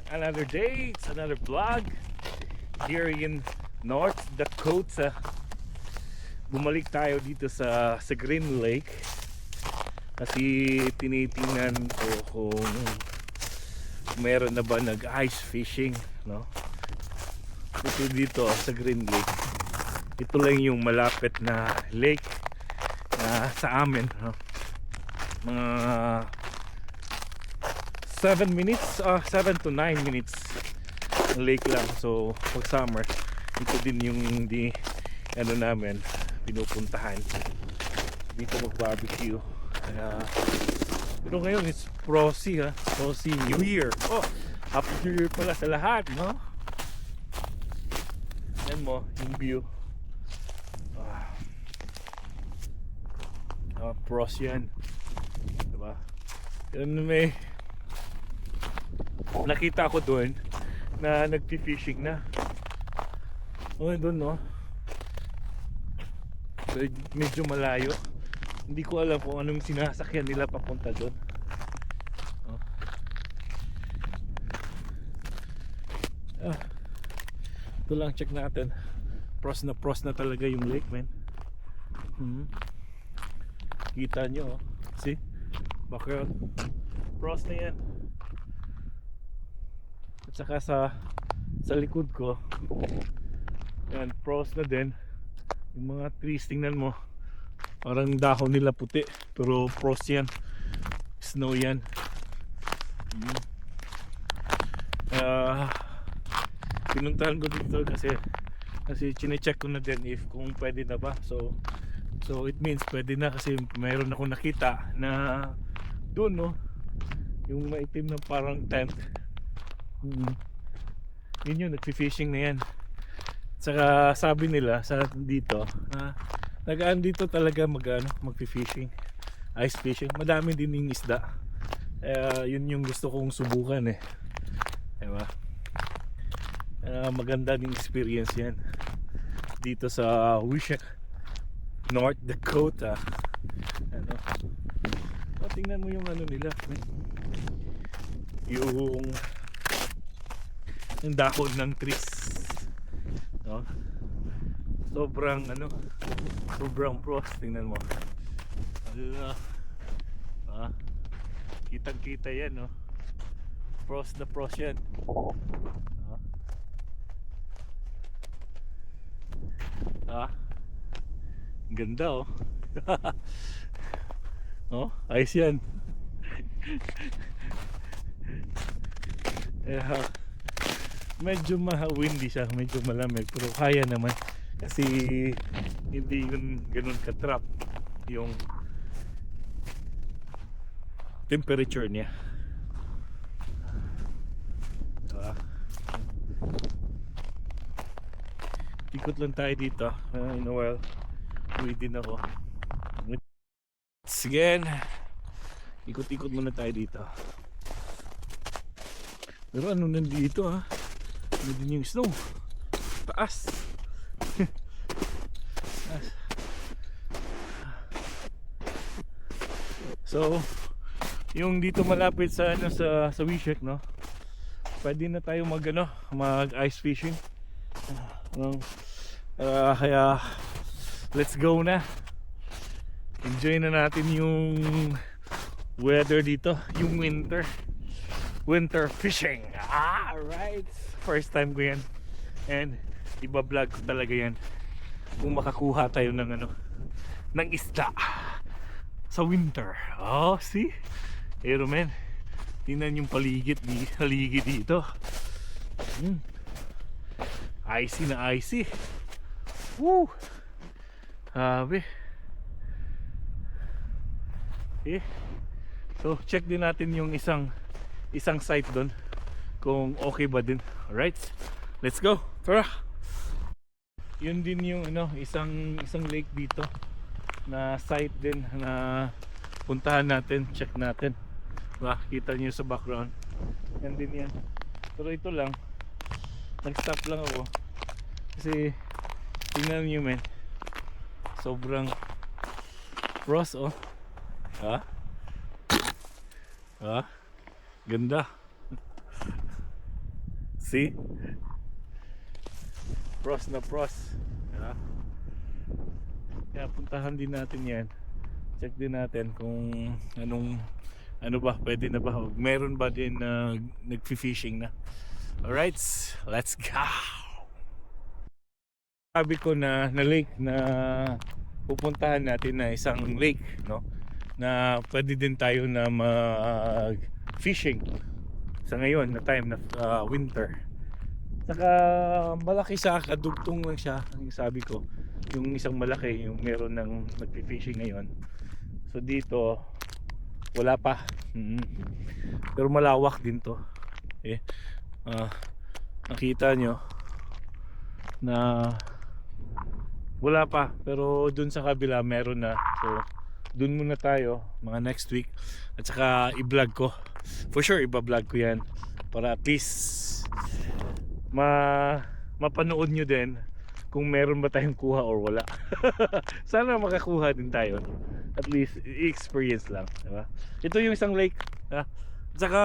Another day, it's another vlog here in North Dakota. Bumalik tayo dito sa Green Lake kasi tinitingnan ko kung meron na ba nag-ice fishing, no? Ito dito sa Green Lake. Ito lang yung malapit na lake na sa amin, no? Mga 7 minutes, 7 to 9 minutes lake lang. So pag summer, ito din yung hindi ano namin pinupuntahan dito mag-barbecue. Pero ngayon it's Frosty, ha? Frosty New Year. Oh, Happy New Year pala sa lahat, no? Yan mo yung view. Pros yan, diba? Yan, may nakita ko doon na nagpi-fishing na. Oh, doon, no? So, medyo malayo. Hindi ko alam kung anong sinasakyan nila papunta doon. Oh. Ito lang, check natin. Pros na talaga yung lake, man. Kita nyo, oh. See? Bakit? Pros na yan. At saka sa likod ko, yan, pros na din. Yung mga trees, tingnan mo, parang dahon nila puti, pero pros yan. Snow yan. Pinuntahan ko dito kasi chinecheck ko na din if kung pwede na ba. So it means pwede na kasi mayroon akong nakita na doon, no, yung maitim na parang tent. Yun yun, nagfi-fishing na yan. Saka sabi nila sa dito, nagaan dito talaga magfi-fishing, ice fishing. Madami din yung isda. Yun yung gusto kong subukan, eh. Diba? Maganda din experience yan dito sa Wishek, North Dakota. Ano? Tingnan mo yung ano nila, yung dahon ng trees, no? Sobrang pros. Tingnan mo. Kitang kita yan, no? Pros yan. Ganda, oh. Oh, ayos yan. Medyo windy siya, medyo malamig, pero kaya naman kasi hindi yun ganun ka-trap yung temperature niya. Ikot lang tayo dito. In a while, uwi din ako. Again, ikot-ikot muna tayo dito. Pero ano nandito, ha? Ano din yung snow? Taas. So, yung dito malapit sa Wishek, no? Pwede na tayo mag ice fishing. Kaya let's go na. Enjoy na natin yung weather dito, yung winter fishing. Alright, first time ko yan, and iba-vlog ko talaga yan kung makakuha tayo ng ng isda sa winter. Oh, see? Pero man, tingnan yung paligid dito. Icy na icy. Woo! Sabi. So check din natin yung isang site doon kung okay ba din. Alright, let's go. Tara. Yun din yung isang lake dito na site din na puntahan natin, check natin. Kita niyo sa background, yan din yan. Pero ito lang, nag-stop lang ako kasi tingnan niyo, men, sobrang pros, oh. Ganda. See? Pros na pros. Diba? Kaya puntahan din natin yan. Check din natin kung ano ba, pwede na ba, meron ba din na nag-fishing na. Alright, let's go. Sabi ko na lake na pupuntahan natin na isang lake, no, na pwede din tayo na mag fishing sa ngayon na time na winter. Saka malaki siya, kadugtong lang siya. Ang sabi ko, yung isang malaki, yung meron ng nag-fishing ngayon. So dito wala pa. Pero malawak din to. Nakita nyo na wala pa, pero dun sa kabila meron na. So dun muna tayo mga next week. At saka i-vlog ko. For sure iba-vlog ko yan para at least mapanood nyo din kung meron ba tayong kuha or wala. Sana makakuha din tayo. At least i-experience lang, diba? Ito yung isang lake, ha? At saka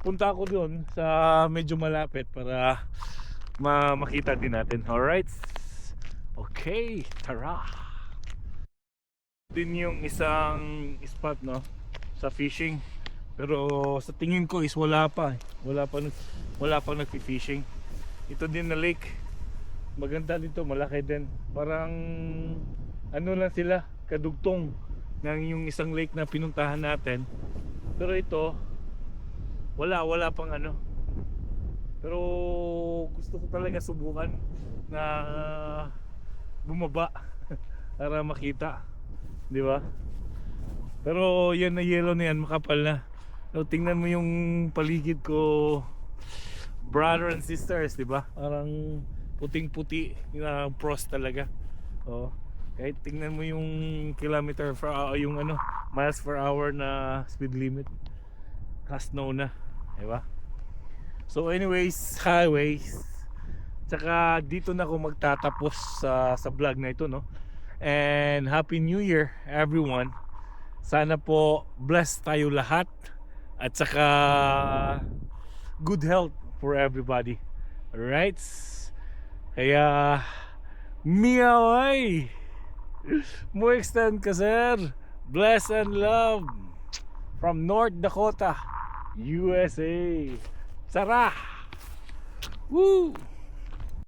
punta ako doon sa medyo malapit para makita din natin. Alright? Okay, tara. Din yung isang spot, no, sa fishing. Pero sa tingin ko is wala pa. Wala pa nagfi-fishing. Ito din na lake. Maganda dito, malaki din. Parang ano lang sila, kadugtong ng yung isang lake na pinuntahan natin. Pero ito wala pang ano. Pero gusto ko talaga subukan na bumaba para makita, di ba? Pero yan na yellow na yan, makapal na. So, tingnan mo yung paligid ko, brother and sisters, di ba? Parang puting-puti na pros talaga. Oh, kahit tingnan mo yung kilometer per hour, yung ano, miles per hour na speed limit, ka-snow na, di ba? So anyways, highways. Tsaka dito na ako magtatapos sa vlog na ito, no? And Happy New Year everyone. Sana po blessed tayo lahat. At saka good health for everybody. Alright? Kaya miaway mo extend ka, sir. Bless and love from North Dakota, USA. Sarah! Woo!